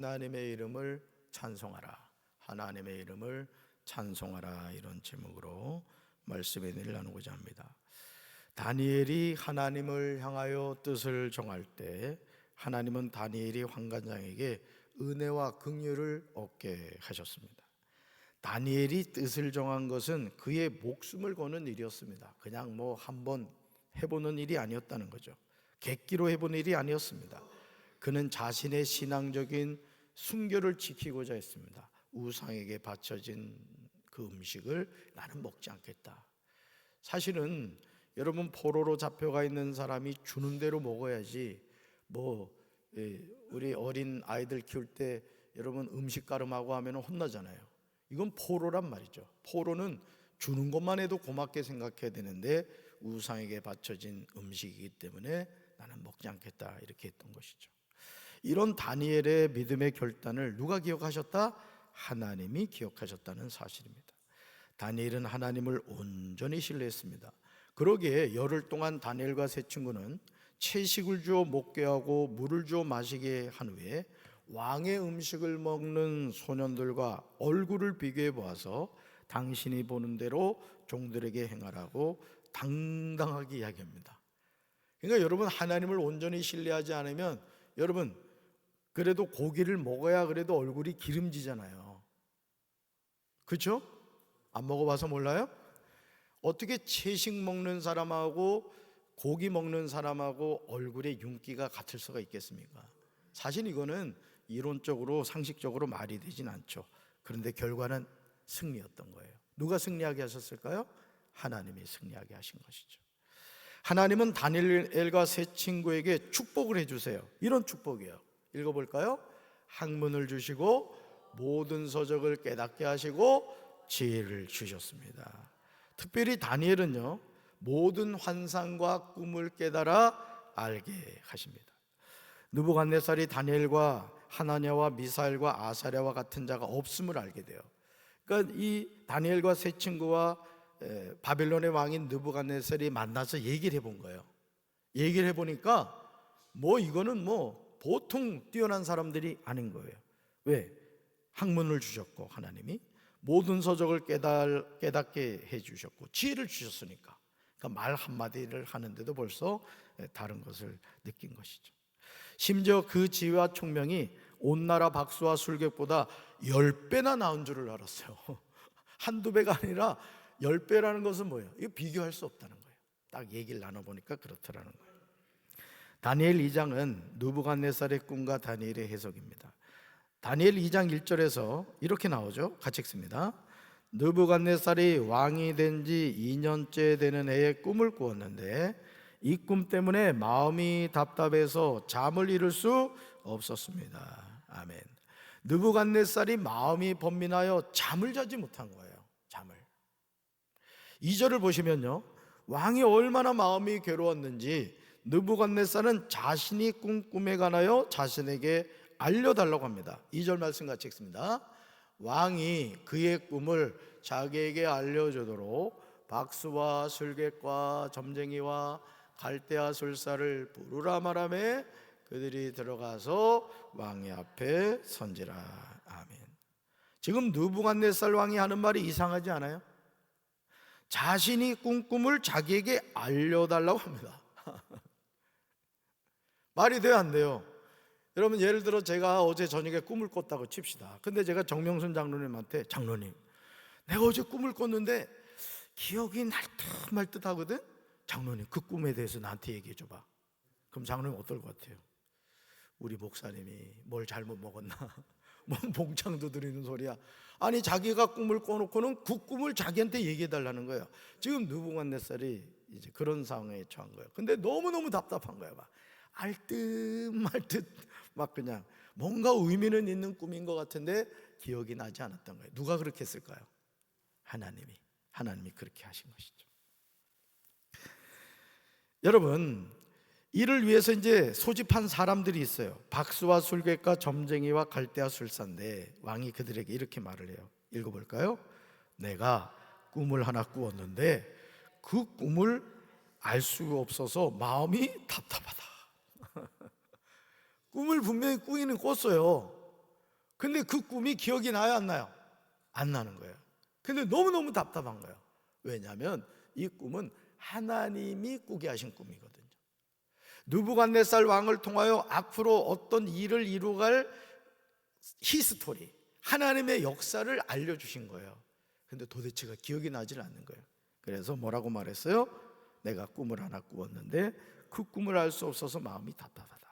하나님의 이름을 찬송하라. 하나님의 이름을 찬송하라. 이런 제목으로 말씀의 은혜를 나누고자 합니다. 다니엘이 하나님을 향하여 뜻을 정할 때 하나님은 다니엘이 환관장에게 은혜와 긍휼을 얻게 하셨습니다. 다니엘이 뜻을 정한 것은 그의 목숨을 거는 일이었습니다. 그냥 한번 해보는 일이 아니었다는 거죠. 객기로 해본 일이 아니었습니다. 그는 자신의 신앙적인 순결을 지키고자 했습니다. 우상에게 바쳐진 그 음식을 나는 먹지 않겠다. 사실은 여러분, 포로로 잡혀가 있는 사람이 주는 대로 먹어야지. 우리 어린 아이들 키울 때 여러분 음식 가름하고 하면 혼나잖아요. 이건 포로란 말이죠. 포로는 주는 것만 해도 고맙게 생각해야 되는데 우상에게 바쳐진 음식이기 때문에 나는 먹지 않겠다, 이렇게 했던 것이죠. 이런 다니엘의 믿음의 결단을 누가 기억하셨다? 하나님이 기억하셨다는 사실입니다. 다니엘은 하나님을 온전히 신뢰했습니다. 그러기에 열흘 동안 다니엘과 세 친구는 채식을 주어 먹게 하고 물을 주어 마시게 한 후에 왕의 음식을 먹는 소년들과 얼굴을 비교해 보아서 당신이 보는 대로 종들에게 행하라고 당당하게 이야기합니다. 그러니까 여러분, 하나님을 온전히 신뢰하지 않으면 여러분, 그래도 고기를 먹어야 그래도 얼굴이 기름지잖아요. 그렇죠? 안 먹어봐서 몰라요? 어떻게 채식 먹는 사람하고 고기 먹는 사람하고 얼굴에 윤기가 같을 수가 있겠습니까? 사실 이거는 이론적으로 상식적으로 말이 되진 않죠. 그런데 결과는 승리였던 거예요. 누가 승리하게 하셨을까요? 하나님이 승리하게 하신 것이죠. 하나님은 다니엘과 세 친구에게 축복을 해주세요. 이런 축복이에요. 읽어볼까요? 학문을 주시고 모든 서적을 깨닫게 하시고 지혜를 주셨습니다. 특별히 다니엘은요, 모든 환상과 꿈을 깨달아 알게 하십니다. 느부갓네살이 다니엘과 하나냐와 미사엘과 아사랴와 같은 자가 없음을 알게 돼요. 그러니까 이 다니엘과 세 친구와 바벨론의 왕인 느부갓네살이 만나서 얘기를 해본 거예요. 얘기를 해보니까 이거는 보통 뛰어난 사람들이 아닌 거예요. 왜? 학문을 주셨고 하나님이 모든 서적을 깨닫게 해주셨고 지혜를 주셨으니까. 그러니까 말 한마디를 하는데도 벌써 다른 것을 느낀 것이죠. 심지어 그 지혜와 총명이 온 나라 박수와 술객보다 10배나 나은 줄을 알았어요. 한두 배가 아니라 10배라는 것은 뭐예요? 이거 비교할 수 없다는 거예요. 딱 얘기를 나눠보니까 그렇더라는 거예요. 다니엘 2장은 느부갓네살의 꿈과 다니엘의 해석입니다. 다니엘 2장 1절에서 이렇게 나오죠. 같이 읽습니다. 느부갓네살이 왕이 된 지 2년째 되는 해에 꿈을 꾸었는데 이 꿈 때문에 마음이 답답해서 잠을 이룰 수 없었습니다. 아멘. 느부갓네살이 마음이 번민하여 잠을 자지 못한 거예요. 잠을. 2절을 보시면요, 왕이 얼마나 마음이 괴로웠는지 느부갓네살은 자신이 꾼 꿈에 관하여 자신에게 알려달라고 합니다. 2절 말씀 같이 읽습니다. 왕이 그의 꿈을 자기에게 알려주도록 박수와 술객과 점쟁이와 갈대아 술사를 부르라 말하매 그들이 들어가서 왕의 앞에 선지라. 아멘. 지금 느부갓네살 왕이 하는 말이 이상하지 않아요? 자신이 꾼 꿈을 자기에게 알려달라고 합니다. 말이 돼요, 안 돼요? 여러분, 예를 들어 제가 어제 저녁에 꿈을 꿨다고 칩시다. 근데 제가 정명순 장로님한테, 장로님, 내가 어제 꿈을 꿨는데 기억이 날 듯 말 듯 하거든? 장로님, 그 꿈에 대해서 나한테 얘기해 줘봐. 그럼 장로님 어떨 것 같아요? 우리 목사님이 뭘 잘못 먹었나? 뭔 봉창도 드리는 소리야. 아니, 자기가 꿈을 꿔놓고는 그 꿈을 자기한테 얘기해 달라는 거예요. 지금 느부갓네살이 이제 그런 상황에 처한 거예요. 근데 너무너무 답답한 거야. 알 듯 말 듯 막 그냥 뭔가 의미는 있는 꿈인 것 같은데 기억이 나지 않았던 거예요. 누가 그렇게 했을까요? 하나님이 그렇게 하신 것이죠. 여러분, 이를 위해서 이제 소집한 사람들이 있어요. 박수와 술객과 점쟁이와 갈대아 술사인데 왕이 그들에게 이렇게 말을 해요. 읽어볼까요? 내가 꿈을 하나 꾸었는데 그 꿈을 알 수가 없어서 마음이 답답하다. 꿈을 분명히 꾸기는 꿨어요. 근데 그 꿈이 기억이 나요, 안 나요? 안 나는 거예요. 근데 너무너무 답답한 거예요. 왜냐하면 이 꿈은 하나님이 꾸게 하신 꿈이거든요. 느부갓네살 왕을 통하여 앞으로 어떤 일을 이루갈 히스토리, 하나님의 역사를 알려주신 거예요. 근데 도대체가 기억이 나질 않는 거예요. 그래서 뭐라고 말했어요? 내가 꿈을 하나 꾸었는데 그 꿈을 알 수 없어서 마음이 답답하다.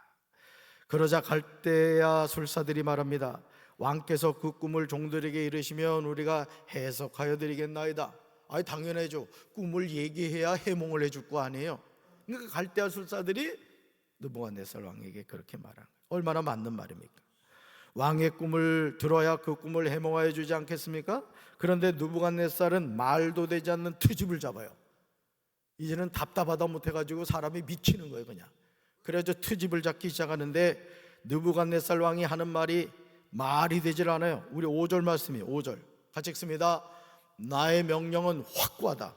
그러자 갈대아 술사들이 말합니다. 왕께서 그 꿈을 종들에게 이르시면 우리가 해석하여 드리겠나이다. 아니 당연하죠. 꿈을 얘기해야 해몽을 해줄 거 아니에요. 그러니까 갈대아 술사들이 느부갓네살 왕에게 그렇게 말한 거예요. 얼마나 맞는 말입니까? 왕의 꿈을 들어야 그 꿈을 해몽하여 주지 않겠습니까? 그런데 느부갓네살은 말도 되지 않는 트집을 잡아요. 이제는 답답하다 못해가지고 사람이 미치는 거예요 그냥. 그래서 트집을 잡기 시작하는데 느부갓네살 왕이 하는 말이 되질 않아요. 우리 5절 말씀이에요. 5절 같이 읽습니다. 나의 명령은 확고하다.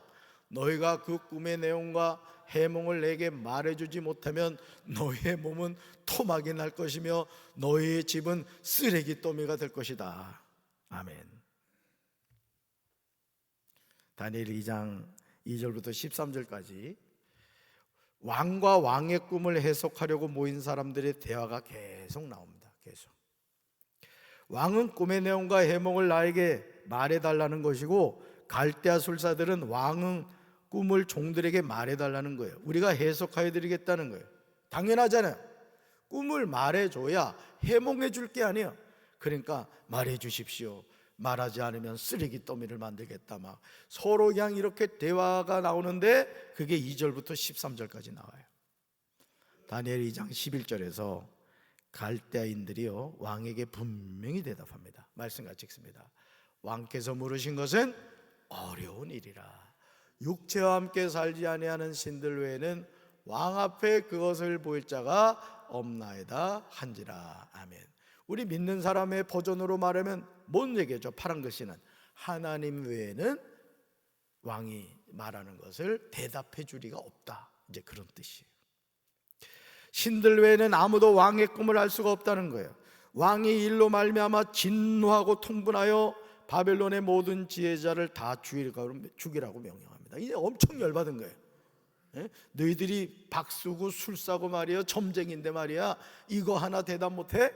너희가 그 꿈의 내용과 해몽을 내게 말해주지 못하면 너희의 몸은 토막이 날 것이며 너희의 집은 쓰레기 더미가 될 것이다. 아멘. 다니엘 2장 2절부터 13절까지 왕과 왕의 꿈을 해석하려고 모인 사람들의 대화가 계속 나옵니다. 계속. 왕은 꿈의 내용과 해몽을 나에게 말해달라는 것이고 갈대아 술사들은 왕은 꿈을 종들에게 말해달라는 거예요. 우리가 해석하여 드리겠다는 거예요. 당연하잖아요. 꿈을 말해줘야 해몽해 줄 게 아니에요. 그러니까 말해 주십시오. 말하지 않으면 쓰레기 더미를 만들겠다. 막 서로 그냥 이렇게 대화가 나오는데 그게 2절부터 13절까지 나와요. 다니엘 2장 11절에서 갈대아인들이요 왕에게 분명히 대답합니다. 말씀 같이 읽습니다. 왕께서 물으신 것은 어려운 일이라. 육체와 함께 살지 아니하는 신들 외에는 왕 앞에 그것을 보일 자가 없나이다 한지라. 아멘. 우리 믿는 사람의 버전으로 말하면 뭔 얘기죠? 파란 글씨는 하나님 외에는 왕이 말하는 것을 대답해 줄 리가 없다. 이제 그런 뜻이에요. 신들 외에는 아무도 왕의 꿈을 알 수가 없다는 거예요. 왕이 일로 말미암아 진노하고 통분하여 바벨론의 모든 지혜자를 다 죽이라고 명령합니다. 이제 엄청 열받은 거예요. 너희들이 박수고 술사고 말이야 점쟁인데 말이야 이거 하나 대답 못해?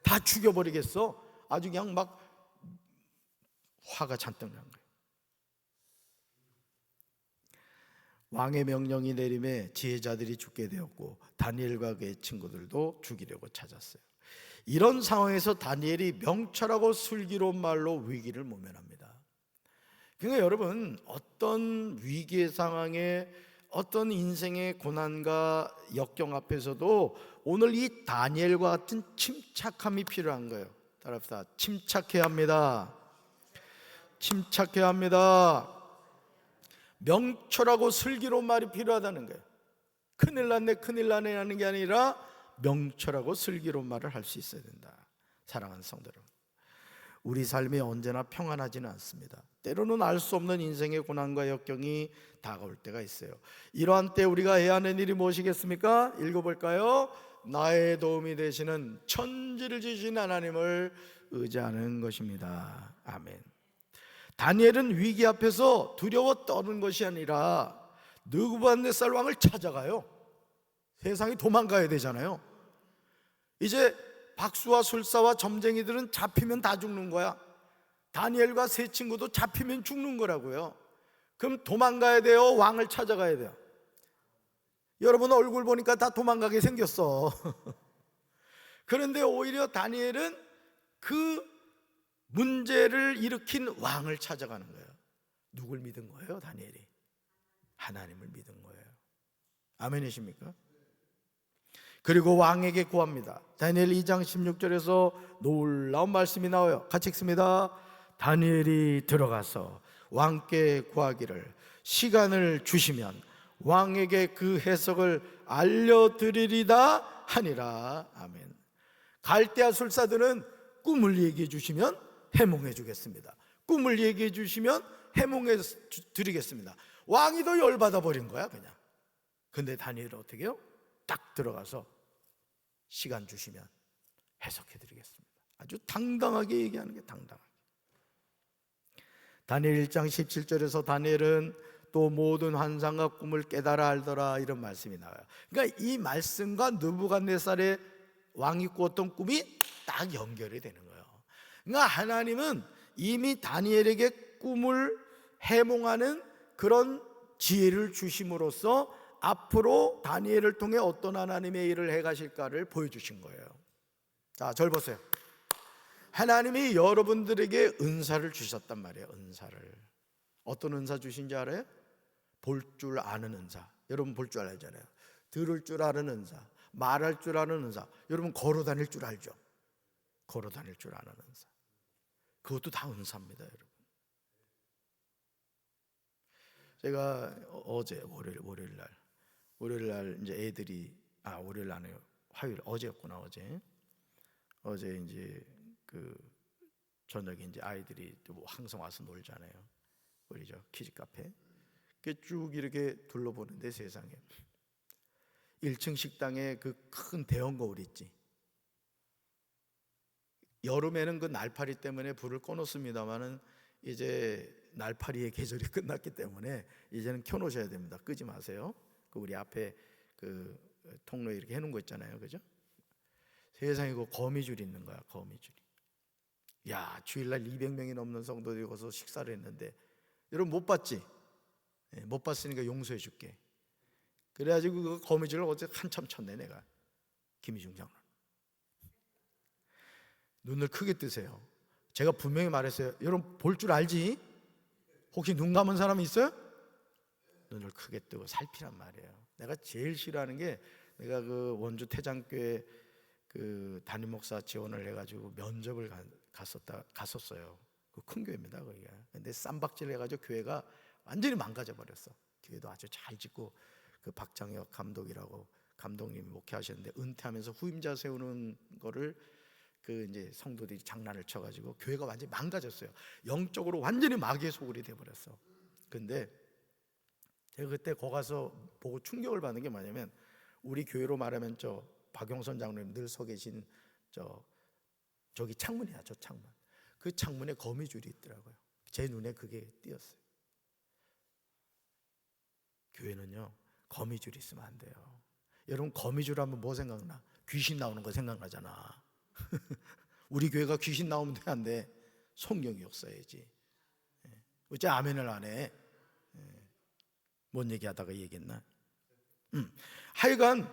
다 죽여버리겠어. 아주 그냥 막 화가 잔뜩 난 거예요. 왕의 명령이 내림에 지혜자들이 죽게 되었고 다니엘과 그의 친구들도 죽이려고 찾았어요. 이런 상황에서 다니엘이 명철하고 슬기로운 말로 위기를 모면합니다. 그러니까 여러분 어떤 위기의 상황에 어떤 인생의 고난과 역경 앞에서도 오늘 이 다니엘과 같은 침착함이 필요한 거예요. 따라합시다. 침착해야 합니다. 침착해야 합니다. 명철하고 슬기로운 말이 필요하다는 거예요. 큰일 났네 큰일 나네 하는 게 아니라 명철하고 슬기로운 말을 할 수 있어야 된다. 사랑하는 성도 여러분, 우리 삶이 언제나 평안하지는 않습니다. 때로는 알 수 없는 인생의 고난과 역경이 다가올 때가 있어요. 이러한 때 우리가 해야 하는 일이 무엇이겠습니까? 읽어볼까요? 나의 도움이 되시는 천지를 지으신 하나님을 의지하는 것입니다. 아멘. 다니엘은 위기 앞에서 두려워 떠는 것이 아니라 느부갓네살 왕을 찾아가요. 세상이 도망가야 되잖아요. 이제 박수와 술사와 점쟁이들은 잡히면 다 죽는 거야. 다니엘과 세 친구도 잡히면 죽는 거라고요. 그럼 도망가야 돼요? 왕을 찾아가야 돼요? 여러분 얼굴 보니까 다 도망가게 생겼어. 그런데 오히려 다니엘은 그 문제를 일으킨 왕을 찾아가는 거예요. 누굴 믿은 거예요? 다니엘이 하나님을 믿은 거예요. 아멘이십니까? 그리고 왕에게 구합니다. 다니엘 2장 16절에서 놀라운 말씀이 나와요. 같이 읽습니다. 다니엘이 들어가서 왕께 구하기를 시간을 주시면 왕에게 그 해석을 알려드리리다 하니라. 아멘. 갈대아 술사들은 꿈을 얘기해 주시면 해몽해 주겠습니다. 꿈을 얘기해 주시면 해몽해 드리겠습니다. 왕이 더 열받아 버린 거야 그냥. 근데 다니엘은 어떻게 해요? 딱 들어가서 시간 주시면 해석해 드리겠습니다. 아주 당당하게 얘기하는 게 당당하게. 다니엘 1장 17절에서 다니엘은 또 모든 환상과 꿈을 깨달아 알더라, 이런 말씀이 나와요. 그러니까 이 말씀과 느부갓네살의 왕이 꾸었던 꿈이 딱 연결이 되는 거예요. 그러니까 하나님은 이미 다니엘에게 꿈을 해몽하는 그런 지혜를 주심으로써 앞으로 다니엘을 통해 어떤 하나님의 일을 해가실까를 보여주신 거예요. 자, 절 보세요. 하나님이 여러분들에게 은사를 주셨단 말이에요. 은사를. 어떤 은사 주신지 알아요? 볼 줄 아는 은사. 여러분 볼 줄 알잖아요. 들을 줄 아는 은사, 말할 줄 아는 은사. 여러분 걸어 다닐 줄 알죠? 걸어 다닐 줄 아는 은사. 그것도 다 은사입니다, 여러분. 제가 어제 월요일 날 이제 애들이 월요일 안 해요. 화요일, 어제였구나. 어제 이제 그 저녁에 이제 아이들이 또 항상 와서 놀잖아요. 우리 저 키즈 카페. 쭉 이렇게 둘러보는데 세상에 1층 식당에 그 큰 대형 거울 있지. 여름에는 그 날파리 때문에 불을 꺼놓습니다만은 이제 날파리의 계절이 끝났기 때문에 이제는 켜놓으셔야 됩니다. 끄지 마세요. 그 우리 앞에 그 통로에 이렇게 해놓은 거 있잖아요, 그죠? 세상에 그 거미줄이 있는 거야, 거미줄이. 야, 주일날 200명이 넘는 성도들이 가서 식사를 했는데, 여러분 못 봤지? 못 봤으니까 용서해 줄게. 그래가지고 그 거미줄을 어제 한참 쳤네, 내가. 김희중 장로. 눈을 크게 뜨세요. 제가 분명히 말했어요. 여러분 볼 줄 알지? 혹시 눈 감은 사람 있어요? 눈을 크게 뜨고 살피란 말이에요. 내가 제일 싫어하는 게, 내가 그 원주 태장교회 그 담임 목사 지원을 해가지고 면접을 갔었어요. 그 큰 교회입니다, 거기가. 근데 쌈박질 해가지고 교회가 완전히 망가져 버렸어. 교회도 아주 잘 짓고, 그 박장혁 감독이라고 감독님이 목회하셨는데 은퇴하면서 후임자 세우는 거를 그 이제 성도들이 장난을 쳐가지고 교회가 완전히 망가졌어요. 영적으로 완전히 마귀의 소굴이 돼버렸어. 근데 제가 그때 거기 가서 보고 충격을 받는 게 뭐냐면, 우리 교회로 말하면 저 박용선 장로님 늘 서 계신 저기 창문이야, 저 창문. 그 창문에 거미줄이 있더라고요. 제 눈에 그게 띄었어요. 교회는요, 거미줄이 있으면 안 돼요. 여러분 거미줄 하면 뭐 생각나? 귀신 나오는 거 생각나잖아. 우리 교회가 귀신 나오면 돼, 안 돼? 성령이 없어야지. 어째 아멘을 안 해? 뭔 얘기하다가 얘기했나? 하여간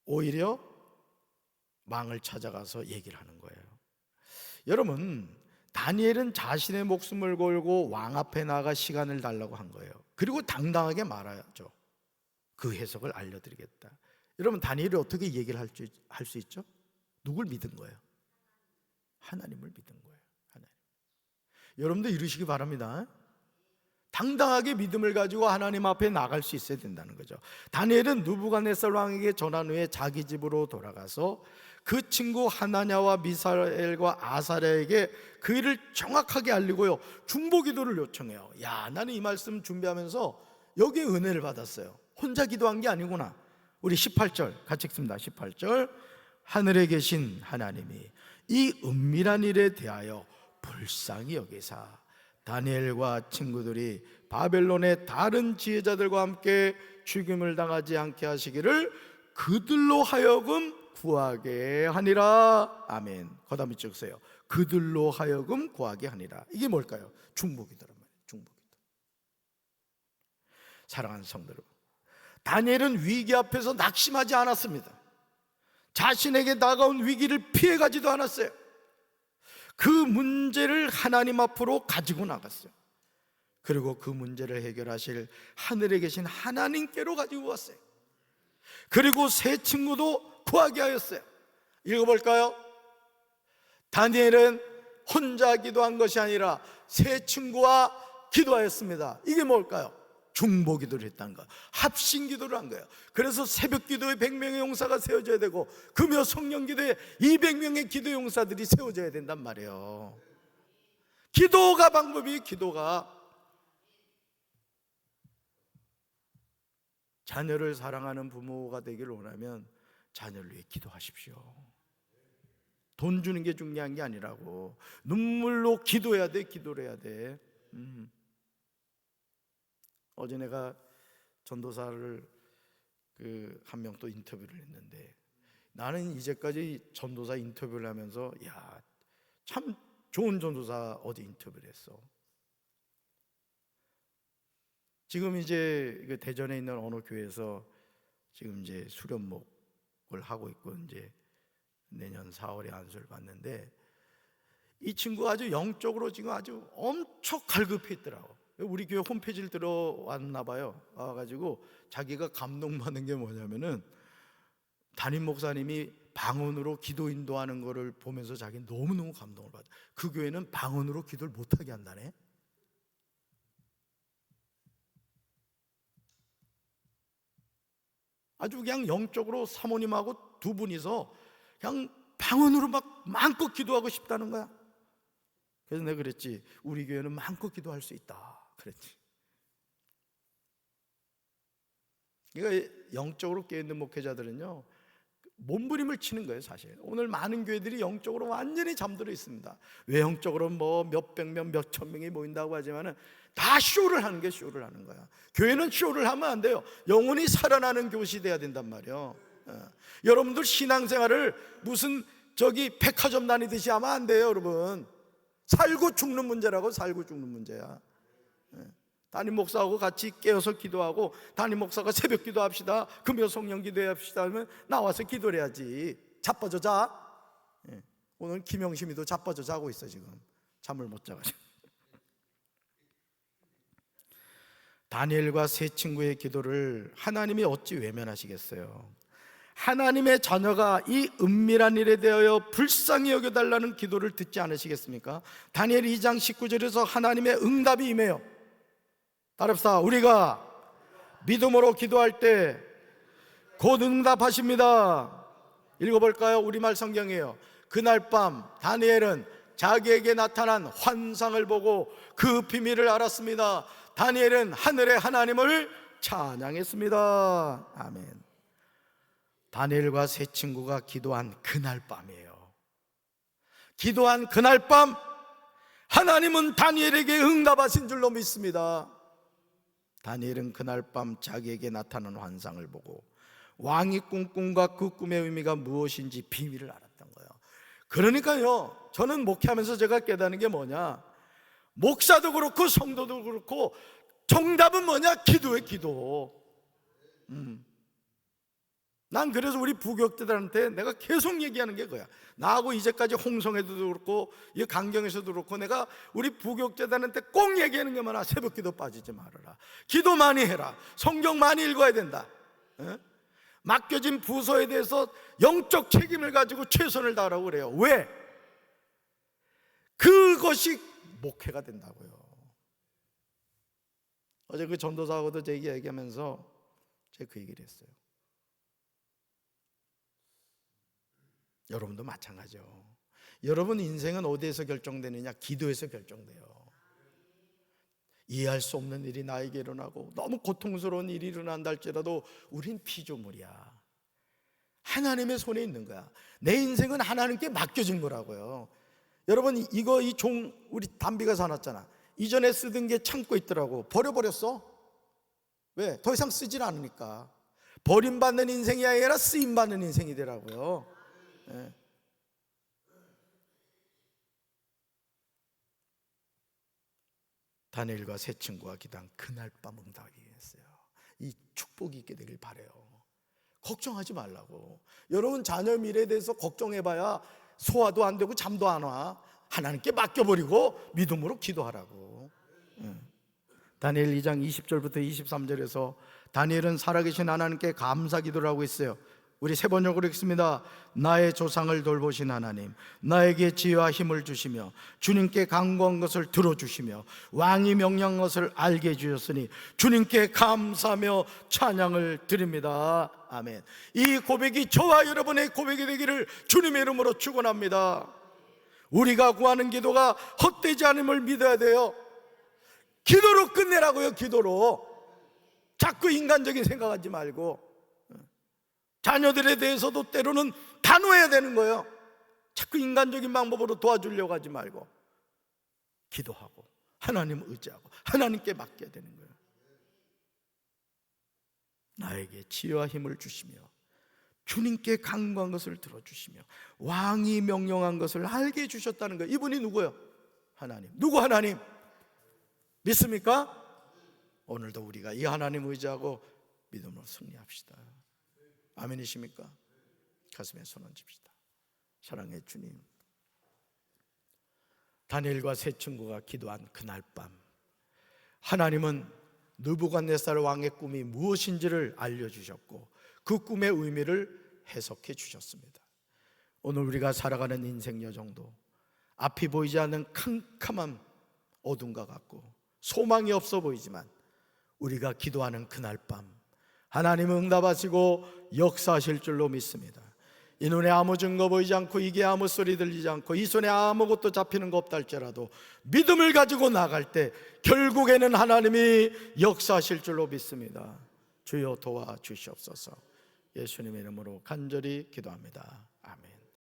오히려 망을 찾아가서 얘기를 하는 거예요. 여러분, 다니엘은 자신의 목숨을 걸고 왕 앞에 나가 시간을 달라고 한 거예요. 그리고 당당하게 말하죠. 그 해석을 알려드리겠다. 여러분, 다니엘이 어떻게 얘기를 할 수 있죠? 누굴 믿은 거예요? 하나님을 믿은 거예요. 하나님. 여러분도 이러시기 바랍니다. 당당하게 믿음을 가지고 하나님 앞에 나갈 수 있어야 된다는 거죠. 다니엘은 느부갓네살 왕에게 전한 후에 자기 집으로 돌아가서 그 친구 하나냐와 미사엘과 아사랴에게 그 일을 정확하게 알리고요, 중보기도를 요청해요. 야, 나는 이 말씀 준비하면서 여기에 은혜를 받았어요. 혼자 기도한 게 아니구나. 우리 18절 같이 읽습니다. 18절. 하늘에 계신 하나님이 이 은밀한 일에 대하여 불쌍히 여기사 다니엘과 친구들이 바벨론의 다른 지혜자들과 함께 죽임을 당하지 않게 하시기를 그들로 하여금 구하게 하니라. 아멘. 거다미 찍으세요. 그들로 하여금 구하게 하니라. 이게 뭘까요? 중보기도란 말이에요. 중보기도. 사랑하는 성도 여러분, 다니엘은 위기 앞에서 낙심하지 않았습니다. 자신에게 다가온 위기를 피해가지도 않았어요. 그 문제를 하나님 앞으로 가지고 나갔어요. 그리고 그 문제를 해결하실 하늘에 계신 하나님께로 가지고 왔어요. 그리고 세 친구도 구하게 하였어요. 읽어볼까요? 다니엘은 혼자 기도한 것이 아니라 세 친구와 기도하였습니다. 이게 뭘까요? 중보기도를 했다는 거예요. 합심기도를 한 거예요. 그래서 새벽기도에 100명의 용사가 세워져야 되고, 금요 성령기도에 200명의 기도 용사들이 세워져야 된단 말이에요. 기도가 방법이, 기도가. 자녀를 사랑하는 부모가 되기를 원하면 자녀를 위해 기도하십시오. 돈 주는 게 중요한 게 아니라고. 눈물로 기도해야 돼. 기도를 해야 돼. 어제 내가 전도사를 한 명 또 인터뷰를 했는데, 나는 이제까지 전도사 인터뷰를 하면서 야, 참 좋은 전도사 어디 인터뷰를 했어. 지금 이제 대전에 있는 어느 교회에서 지금 이제 수련목을 하고 있고, 이제 내년 4월에 안수를 받는데, 이 친구가 아주 영적으로 지금 아주 엄청 갈급해 있더라고. 우리 교회 홈페이지를 들어왔나 봐요. 와가지고 자기가 감동받는 게 뭐냐면은, 담임 목사님이 방언으로 기도 인도하는 거를 보면서 자기 너무너무 감동을 받아. 그 교회는 방언으로 기도를 못하게 한다네. 아주 그냥 영적으로 사모님하고 두 분이서 그냥 방언으로 막 마음껏 기도하고 싶다는 거야. 그래서 내가 그랬지, 우리 교회는 마음껏 기도할 수 있다 그랬지. 그러니까 영적으로 깨어있는 목회자들은요, 몸부림을 치는 거예요. 사실 오늘 많은 교회들이 영적으로 완전히 잠들어 있습니다. 외형적으로 뭐 몇백 명, 몇천 명이 모인다고 하지만은 다 쇼를 하는 게 쇼를 하는 거야. 교회는 쇼를 하면 안 돼요. 영혼이 살아나는 교시 돼야 된단 말이에요. 여러분들 신앙생활을 무슨 백화점 다니듯이 하면 안 돼요. 여러분, 살고 죽는 문제라고. 살고 죽는 문제야. 담임 목사하고 같이 깨어서 기도하고, 담임 목사가 새벽 기도합시다, 금요 성령 기도합시다 하면 나와서 기도를 해야지. 자빠져 자. 오늘 김영심이도 자빠져 자고 있어. 지금 잠을 못 자가지고. 다니엘과 세 친구의 기도를 하나님이 어찌 외면하시겠어요? 하나님의 자녀가 이 은밀한 일에 대하여 불쌍히 여겨달라는 기도를 듣지 않으시겠습니까? 다니엘 2장 19절에서 하나님의 응답이 임해요. 따릅시다. 우리가 믿음으로 기도할 때 곧 응답하십니다. 읽어볼까요? 우리말 성경이에요. 그날 밤 다니엘은 자기에게 나타난 환상을 보고 그 비밀을 알았습니다. 다니엘은 하늘의 하나님을 찬양했습니다. 아멘. 다니엘과 세 친구가 기도한 그날 밤이에요. 기도한 그날 밤 하나님은 다니엘에게 응답하신 줄로 믿습니다. 다니엘은 그날 밤 자기에게 나타난 환상을 보고 왕이 꾼 꿈과 그 꿈의 의미가 무엇인지 비밀을 알았던 거예요. 그러니까요, 저는 목회하면서 제가 깨닫는 게 뭐냐, 목사도 그렇고 성도도 그렇고 정답은 뭐냐? 기도의 기도. 난 그래서 우리 부교육자들한테 내가 계속 얘기하는 게 그거야. 나하고 이제까지 홍성에도 그렇고 이 강경에서도 그렇고 내가 우리 부교육자들한테 꼭 얘기하는 게 뭐냐? 새벽 기도 빠지지 말아라. 기도 많이 해라. 성경 많이 읽어야 된다. 맡겨진 부서에 대해서 영적 책임을 가지고 최선을 다하라고 그래요. 왜? 그것이 목회가 된다고요. 어제 그 전도사하고도 제 얘기하면서 제가 그 얘기를 했어요. 여러분도 마찬가지죠. 여러분 인생은 어디에서 결정되느냐? 기도에서 결정돼요. 이해할 수 없는 일이 나에게 일어나고 너무 고통스러운 일이 일어난다 할지라도 우린 피조물이야. 하나님의 손에 있는 거야. 내 인생은 하나님께 맡겨진 거라고요. 여러분, 이거 이 종 우리 담비가 사놨잖아. 이전에 쓰던 게 창고에 있더라고. 버려버렸어. 왜? 더 이상 쓰질 않으니까. 버림받는 인생이 아니라 쓰임받는 인생이 되라고요. 네. 다니엘과 세 친구가 기도한 그날 밤 응답이 했어요. 이 축복이 있게 되길 바라요. 걱정하지 말라고. 여러분 자녀 미래에 대해서 걱정해봐야 소화도 안 되고 잠도 안 와. 하나님께 맡겨버리고 믿음으로 기도하라고. 다니엘 2장 20절부터 23절에서 다니엘은 살아계신 하나님께 감사 기도를 하고 있어요. 우리 세 번역으로 읽습니다. 나의 조상을 돌보신 하나님, 나에게 지혜와 힘을 주시며 주님께 간구한 것을 들어주시며 왕이 명령한 것을 알게 해주셨으니 주님께 감사하며 찬양을 드립니다. 아멘. 이 고백이 저와 여러분의 고백이 되기를 주님의 이름으로 축원합니다. 우리가 구하는 기도가 헛되지 않음을 믿어야 돼요. 기도로 끝내라고요. 기도로. 자꾸 인간적인 생각하지 말고. 자녀들에 대해서도 때로는 단호해야 되는 거예요. 자꾸 인간적인 방법으로 도와주려고 하지 말고 기도하고 하나님 의지하고 하나님께 맡겨야 되는 거예요. 나에게 지혜와 힘을 주시며 주님께 간구한 것을 들어주시며 왕이 명령한 것을 알게 해주셨다는 거예요. 이분이 누구예요? 하나님. 누구 하나님? 믿습니까? 오늘도 우리가 이 하나님 의지하고 믿음으로 승리합시다. 아멘이십니까? 가슴에 손 얹읍시다. 사랑의 주님, 다니엘과 세 친구가 기도한 그날 밤, 하나님은 느부갓네살 왕의 꿈이 무엇인지를 알려주셨고 그 꿈의 의미를 해석해 주셨습니다. 오늘 우리가 살아가는 인생 여정도 앞이 보이지 않는 캄캄한 어둠과 같고 소망이 없어 보이지만 우리가 기도하는 그날 밤 하나님은 응답하시고 역사하실 줄로 믿습니다. 이 눈에 아무 증거 보이지 않고 이게 아무 소리 들리지 않고 이 손에 아무것도 잡히는 거 없다 할지라도 믿음을 가지고 나갈 때 결국에는 하나님이 역사하실 줄로 믿습니다. 주여 도와주시옵소서. 예수님의 이름으로 간절히 기도합니다. 아멘.